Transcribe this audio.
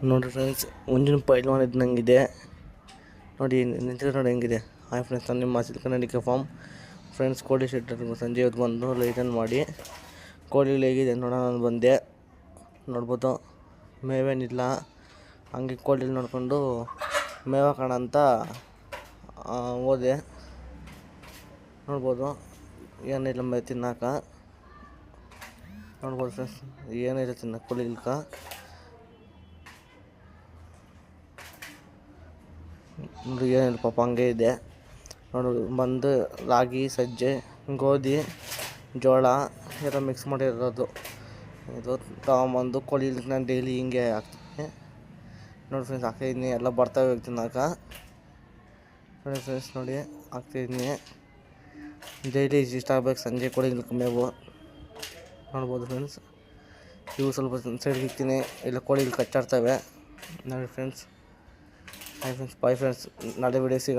ನೋಡಿ ಫ್ರೆಂಡ್ಸ್, ಮುಂದಿನ ಪೈಲ್ವಾನ್ ಇದ್ದಂಗಿದೆ ನೋಡಿ, ನಿಂತಿರೋ ನೋಡಿ ಹೆಂಗಿದೆ. ಹಾಯ್ ಫ್ರೆಂಡ್ಸ್, ನಾನು ನಿಮ್ಮ ಸಿಲ್ಕ್ ಕನ್ನಡಿಗ ಫಾರ್ಮ್ ಫ್ರೆಂಡ್ಸ್. ಕೋಳಿ ಶೆಡ್ ಸಂಜೆ ಹೊತ್ತು ಬಂದು ಲೈಟನ್ ಮಾಡಿ ಕೋಳಿ ಹೇಗಿದೆ ನೋಡೋಣ ನಾನು ಬಂದೆ. ನೋಡ್ಬೋದು ಮೇವೇನಿಲ್ಲ, ಹಂಗೆ ಕೋಳಿ ನೋಡಿಕೊಂಡು ಮೇವು ಹಾಕೋಣ ಅಂತ ಹೋದೆ. ನೋಡ್ಬೋದು ಏನಿಲ್ಲ ಮೇವು ತಿನ್ನಕ. ನೋಡ್ಬೋದು ಫ್ರೆಂಡ್ಸ್, ಏನಿಲ್ಲ ತಿನ್ನಕ್ಕೆ ಕೋಳಿ ಇಲ್ಕ. ನೋಡಿ ಏನಿಲ್ಲ ಪಾಪ ಹಂಗೆ ಇದೆ. ನೋಡಿ ಬಂದು ರಾಗಿ, ಸಜ್ಜೆ, ಗೋಧಿ, ಜೋಳ ಎಲ್ಲ ಮಿಕ್ಸ್ ಮಾಡಿರೋದು ಇದು ತಗೊಂಬಂದು ಕೋಳಿ ನಾನು ಡೈಲಿ ಹಿಂಗೆ ಹಾಕ್ತೀನಿ. ನೋಡಿ ಫ್ರೆಂಡ್ಸ್, ಹಾಕ್ತಾಯಿದ್ದೀನಿ, ಎಲ್ಲ ಬರ್ತವೆ ತಿನ್ನಕ. ನೋಡಿ ಫ್ರೆಂಡ್ಸ್, ನೋಡಿ ಹಾಕ್ತಾಯಿದ್ದೀನಿ ಡೈಲಿ ಇಷ್ಟ ಆಗ್ಬೇಕು ಸಂಜೆ ಕೋಳಿ ಮೇವು. ನೋಡ್ಬೋದು ಫ್ರೆಂಡ್ಸ್, ಇವು ಸ್ವಲ್ಪ ಸೈಡ್ಗೆ ಇಕ್ತೀನಿ, ಇಲ್ಲ ಕೋಳಿಗಳು ಕಚ್ಚಾಡ್ತವೆ. ನೋಡಿ friends, hi friends, bye friends, ನಾಳೆ ವಿಡಿಯೋ ಸಿಗೋಣ.